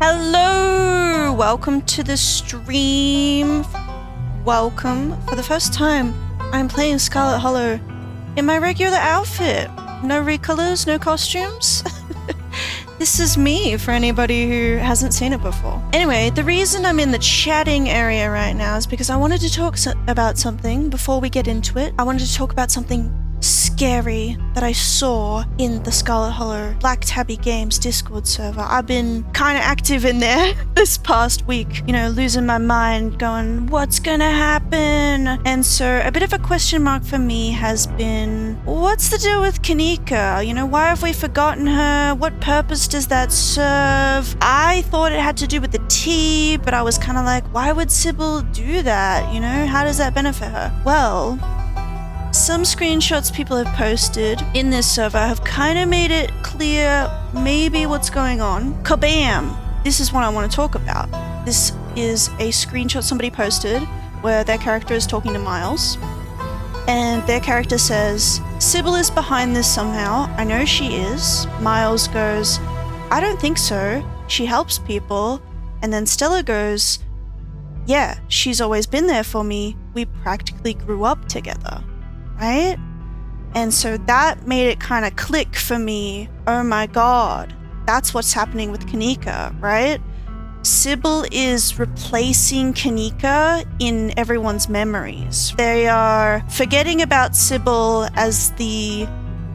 Hello! Welcome to the stream. Welcome. For the first time, I'm playing Scarlet Hollow in my regular outfit. No recolors, no costumes. This is me for anybody who hasn't seen it before. Anyway, the reason I'm in the chatting area right now is because I wanted to talk about something before we get into it. I wanted to talk about something scary that I saw in the Scarlet Hollow Black Tabby Games Discord server. I've been kind of active in there this past week, you know, losing my mind, going, what's gonna happen? And so a bit of a question mark for me has been, what's the deal with Kanika? You know, why have we forgotten her? What purpose does that serve? I thought it had to do with the tea, but I was kind of like, why would Sybil do that? You know, how does that benefit her? Well, some screenshots people have posted in this server have kind of made it clear maybe what's going on. Kabam! This is what I want to talk about. This is a screenshot somebody posted where their character is talking to Miles. And their character says, Sybil is behind this somehow. I know she is. Miles goes, I don't think so. She helps people. And then Stella goes, yeah, she's always been there for me. We practically grew up together. Right? And so that made it kind of click for me. Oh my god, that's what's happening with Kanika, right? Sybil is replacing Kanika in everyone's memories. They are forgetting about Sybil as the,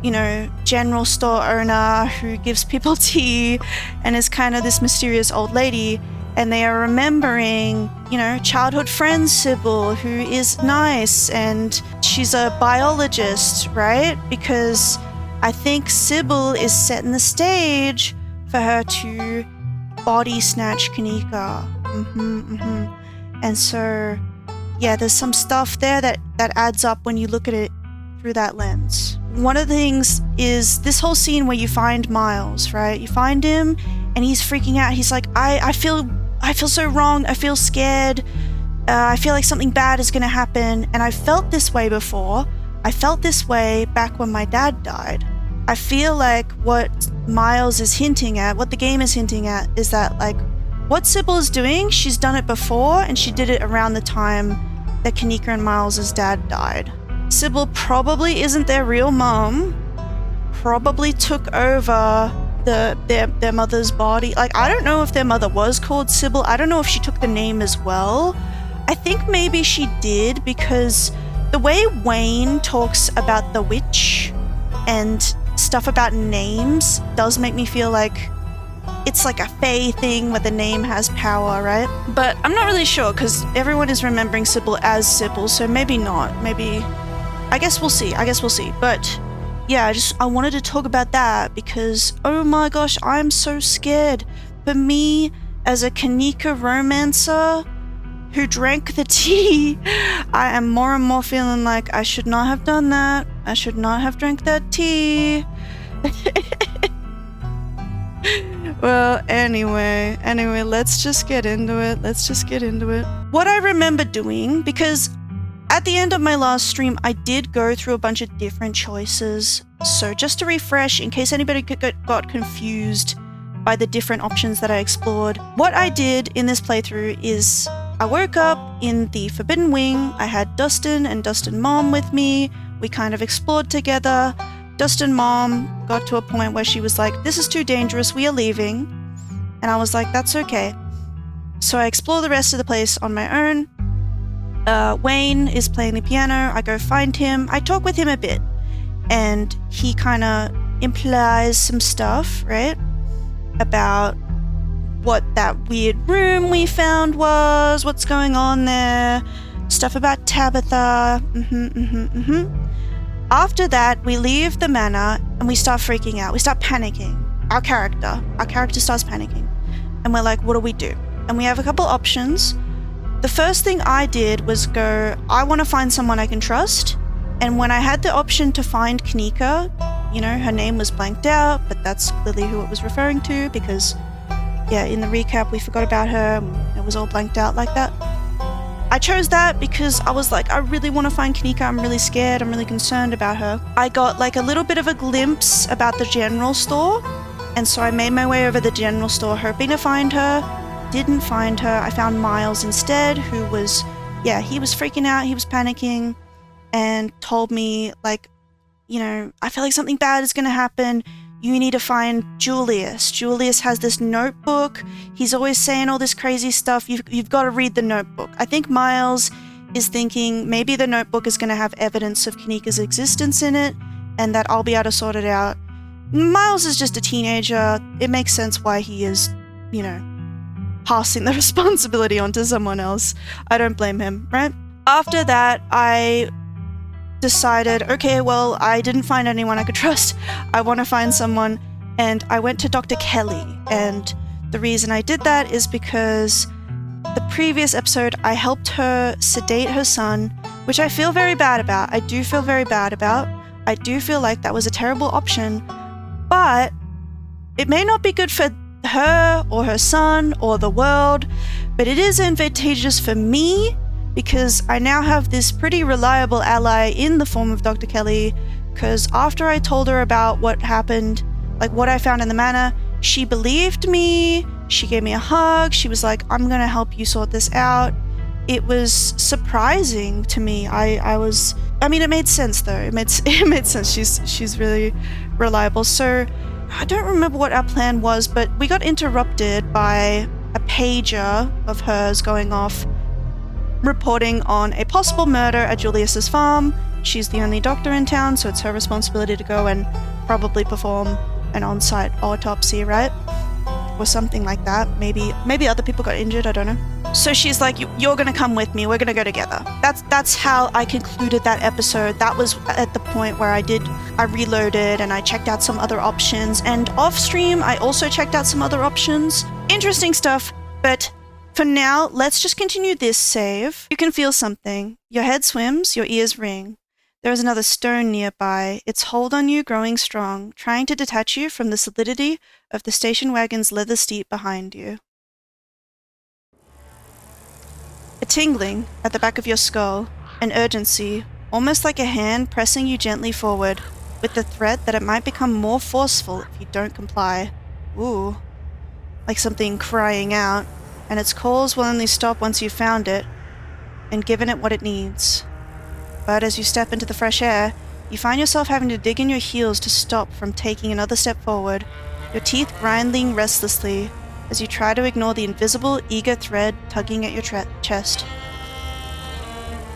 you know, general store owner who gives people tea and is kind of this mysterious old lady. And they are remembering, you know, childhood friend Sybil, who is nice, and she's a biologist, right? Because I think Sybil is setting the stage for her to body snatch Kanika. And so, yeah, there's some stuff there that adds up when you look at it through that lens. One of the things is this whole scene where you find Miles, right? You find him, and he's freaking out. He's like, I feel so wrong. I feel scared. I feel like something bad is going to happen. And I felt this way before. I felt this way back when my dad died. I feel like what Miles is hinting at, what the game is hinting at, is that like what Sybil is doing, she's done it before, and she did it around the time that Kanika and Miles' dad died. Sybil probably isn't their real mom. Probably took over their mother's body. Like, I don't know if their mother was called Sybil. I don't know if she took the name as well. I think maybe she did, because the way Wayne talks about the witch and stuff about names does make me feel like it's like a fae thing where the name has power, right? But I'm not really sure, because everyone is remembering Sybil as Sybil, so maybe not. Maybe, I guess we'll see. But yeah, I wanted to talk about that because, oh my gosh, I'm so scared. For me, as a Kanika romancer who drank the tea, I am more and more feeling like I should not have done that. I should not have drank that tea. Well, anyway, let's just get into it. What I remember doing, because at the end of my last stream, I did go through a bunch of different choices. So just to refresh, in case anybody got confused by the different options that I explored, what I did in this playthrough is I woke up in the Forbidden Wing. I had Dustin and Dustin Mom with me. We kind of explored together. Dustin Mom got to a point where she was like, this is too dangerous, we are leaving. And I was like, that's okay. So I explore the rest of the place on my own. Wayne is playing the piano. I go find him. I talk with him a bit, and he kind of implies some stuff, right, about what that weird room we found was, what's going on there, stuff about Tabitha. After that, we leave the manor and we start freaking out. We start panicking. Our character starts panicking, and we're like, what do we do? And we have a couple options. The first thing I did was go, I want to find someone I can trust. And when I had the option to find Kanika, you know, her name was blanked out, but that's clearly who it was referring to because, yeah, in the recap, we forgot about her. It was all blanked out like that. I chose that because I was like, I really want to find Kanika. I'm really scared. I'm really concerned about her. I got like a little bit of a glimpse about the general store And so I made my way over the general store hoping to find her. Didn't find her. I found Miles instead, who was, yeah, he was freaking out. He was panicking and told me, like, you know, I feel like something bad is going to happen. You need to find Julius. Julius has this notebook. He's always saying all this crazy stuff. You've got to read the notebook. I think Miles is thinking maybe the notebook is going to have evidence of Kanika's existence in it and that I'll be able to sort it out. Miles is just a teenager. It makes sense why he is, you know, passing the responsibility onto someone else. I don't blame him, right? After that, I decided, okay, well, I didn't find anyone I could trust. I want to find someone, and I went to Dr. Kelly. And the reason I did that is because the previous episode, I helped her sedate her son, which I feel very bad about. I do feel very bad about. I do feel like that was a terrible option, but it may not be good for her or her son or the world, but it is advantageous for me because I now have this pretty reliable ally in the form of Dr. Kelly, because after I told her about what happened, like what I found in the manor, she believed me, she gave me a hug, she was like, I'm gonna help you sort this out. It was surprising to me. I mean, it made sense though. It made sense. She's really reliable. So I don't remember what our plan was, but we got interrupted by a pager of hers going off, reporting on a possible murder at Julius's farm. She's the only doctor in town, so it's her responsibility to go and probably perform an on-site autopsy, right? Or something like that. Maybe other people got injured, I don't know. So she's like, you're gonna come with me, we're gonna go together. That's how I concluded that episode. That was at the point where I reloaded and I checked out some other options, and off stream I also checked out some other options. Interesting stuff, but for now, let's just continue this save. You can feel something. Your head swims, your ears ring. There is another stone nearby, its hold on you growing strong, trying to detach you from the solidity of the station wagon's leather seat behind you. A tingling at the back of your skull, an urgency, almost like a hand pressing you gently forward, with the threat that it might become more forceful if you don't comply. Ooh, like something crying out, and its calls will only stop once you've found it and given it what it needs. But as you step into the fresh air, you find yourself having to dig in your heels to stop from taking another step forward, your teeth grinding restlessly as you try to ignore the invisible, eager thread tugging at your chest.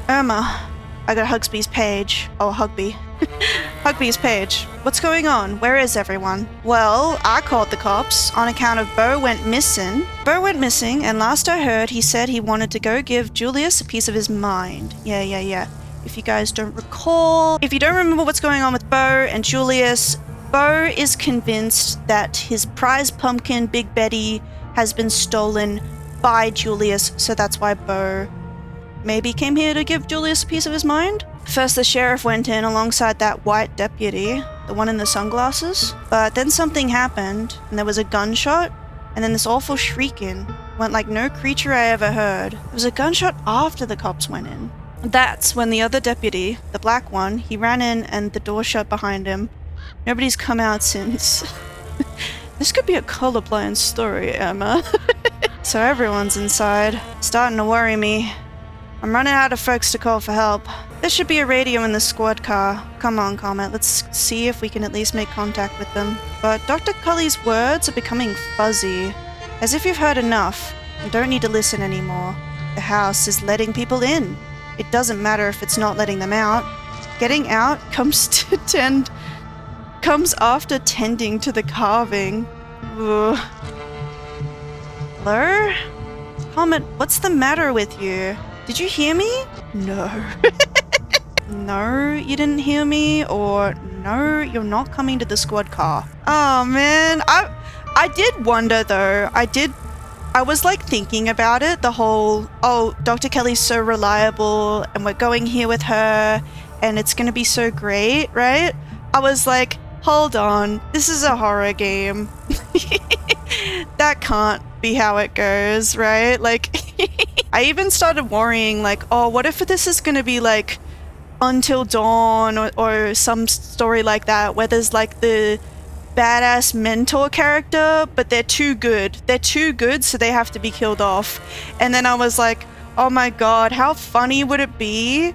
Irma, I got Hugsby's page. Oh, Hugby. Hugby's page. What's going on? Where is everyone? Well, I called the cops on account of Beau went missing. Beau went missing, and last I heard, he said he wanted to go give Julius a piece of his mind. Yeah. If you guys don't recall, if you don't remember what's going on with Beau and Julius, Beau is convinced that his prize pumpkin, Big Betty, has been stolen by Julius, so that's why Beau maybe came here to give Julius a piece of his mind. First, the sheriff went in alongside that white deputy, the one in the sunglasses, but then something happened, and there was a gunshot, and then this awful shrieking went like no creature I ever heard. It was a gunshot after the cops went in. That's when the other deputy, the black one, he ran in and the door shut behind him. Nobody's come out since. This could be a colorblind story, Emma. So everyone's inside. Starting to worry me. I'm running out of folks to call for help. There should be a radio in the squad car. Come on, Comet, let's see if we can at least make contact with them. But Dr. Cully's words are becoming fuzzy. As if you've heard enough and don't need to listen anymore. The house is letting people in. It doesn't matter if it's not letting them out. Getting out comes after tending to the carving. Ugh. Hello? Comet, what's the matter with you? Did you hear me? No. No, you didn't hear me, or no, you're not coming to the squad car. Oh man, I did wonder though. I was like thinking about it, the whole, oh, Dr. Kelly's so reliable and we're going here with her and it's gonna be so great, right? I was like, hold on, this is a horror game. That can't be how it goes, right? Like, I even started worrying like, oh, what if this is gonna be like Until Dawn or some story like that where there's like the badass mentor character, but they're too good. They're too good, so they have to be killed off. And then I was like, oh my god, how funny would it be?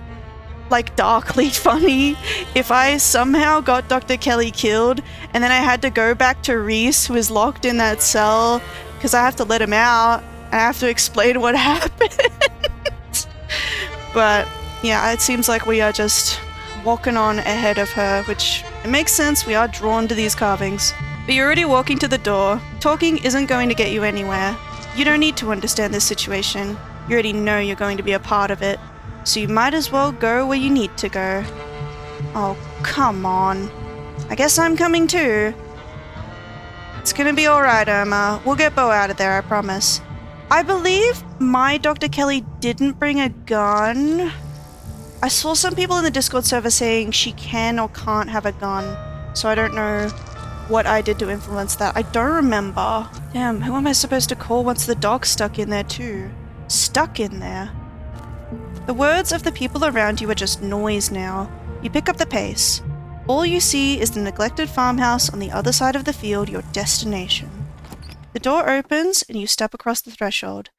Like, darkly funny, if I somehow got Dr. Kelly killed, and then I had to go back to Reese, who is locked in that cell, because I have to let him out, and I have to explain what happened. But, yeah, it seems like we are just walking on ahead of her, which it makes sense, we are drawn to these carvings. But you're already walking to the door. Talking isn't going to get you anywhere. You don't need to understand this situation. You already know you're going to be a part of it. So you might as well go where you need to go. Oh, come on. I guess I'm coming too. It's gonna be alright, Irma. We'll get Bo out of there, I promise. I believe my Dr. Kelly didn't bring a gun. I saw some people in the Discord server saying she can or can't have a gun. So I don't know what I did to influence that. I don't remember. Damn, who am I supposed to call once the dog's stuck in there too? Stuck in there? The words of the people around you are just noise now. You pick up the pace. All you see is the neglected farmhouse on the other side of the field, your destination. The door opens and you step across the threshold.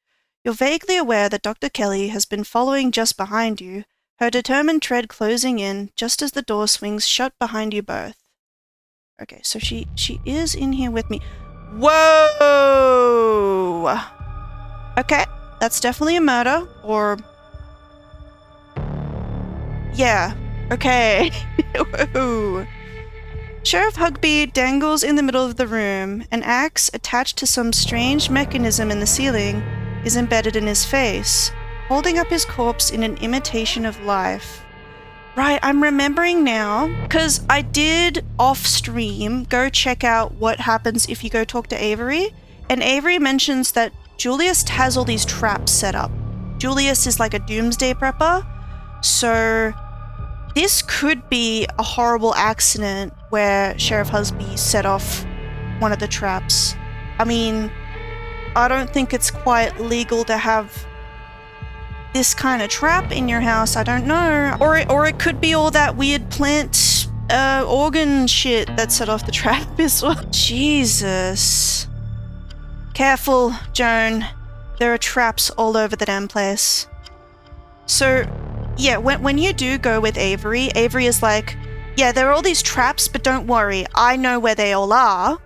You're vaguely aware that Dr. Kelly has been following just behind you, her determined tread closing in just as the door swings shut behind you both. Okay, so she is in here with me. Whoa! Okay, that's definitely a murder, or... yeah, okay. Whoa. Sheriff Hugby dangles in the middle of the room. An axe attached to some strange mechanism in the ceiling is embedded in his face, holding up his corpse in an imitation of life. Right, I'm remembering now, because I did off-stream go check out what happens if you go talk to Avery, and Avery mentions that Julius has all these traps set up. Julius is like a doomsday prepper, so this could be a horrible accident where Sheriff Husby set off one of the traps. I mean, I don't think it's quite legal to have this kind of trap in your house, I don't know. Or it could be all that weird plant organ shit that set off the trap as well. Jesus. Careful, Joan. There are traps all over the damn place. So, yeah, when you do go with Avery, Avery is like, yeah, there are all these traps, but don't worry, I know where they all are,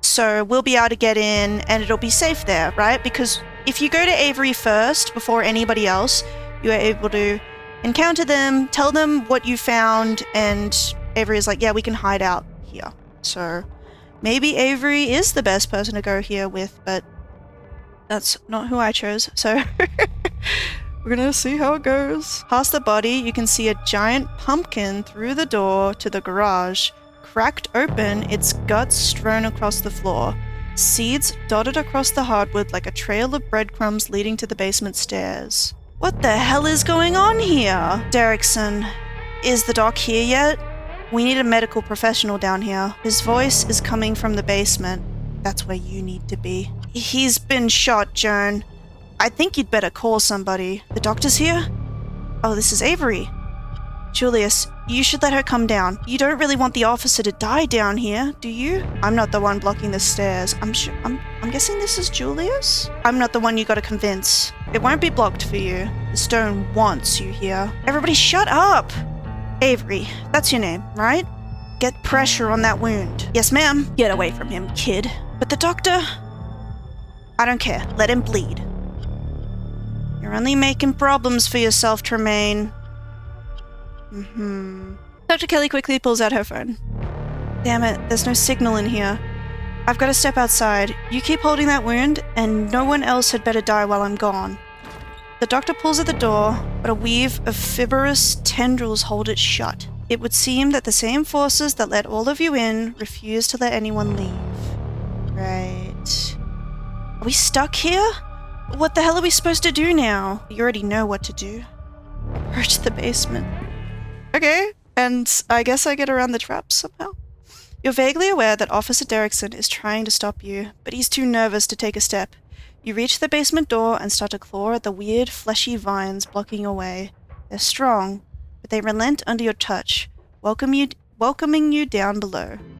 so we'll be able to get in and it'll be safe there, right? Because if you go to Avery first, before anybody else, you are able to encounter them, tell them what you found, and Avery is like, yeah, we can hide out here. So maybe Avery is the best person to go here with, but that's not who I chose, so we're gonna see how it goes. Past the body, you can see a giant pumpkin through the door to the garage. Cracked open, its guts strewn across the floor. Seeds dotted across the hardwood like a trail of breadcrumbs leading to the basement stairs. What the hell is going on here? Derrickson, is the doc here yet? We need a medical professional down here. His voice is coming from the basement. That's where you need to be. He's been shot, Joan. I think you'd better call somebody. The doctor's here? Oh, this is Avery. Julius, you should let her come down. You don't really want the officer to die down here, do you? I'm not the one blocking the stairs. I'm guessing this is Julius? I'm not the one you gotta convince. It won't be blocked for you. The stone wants you here. Everybody shut up! Avery, that's your name, right? Get pressure on that wound. Yes, ma'am. Get away from him, kid. But the doctor... I don't care. Let him bleed. You're only making problems for yourself, Tremaine. Dr. Kelly quickly pulls out her phone. Damn it, there's no signal in here. I've got to step outside. You keep holding that wound, and no one else had better die while I'm gone. The doctor pulls at the door, but a weave of fibrous tendrils hold it shut. It would seem that the same forces that let all of you in refuse to let anyone leave. Right. Are we stuck here? What the hell are we supposed to do now? You already know what to do. Approach the basement. Okay, and I guess I get around the traps somehow. You're vaguely aware that Officer Derrickson is trying to stop you, but he's too nervous to take a step. You reach the basement door and start to claw at the weird, fleshy vines blocking your way. They're strong, but they relent under your touch, welcoming you down below.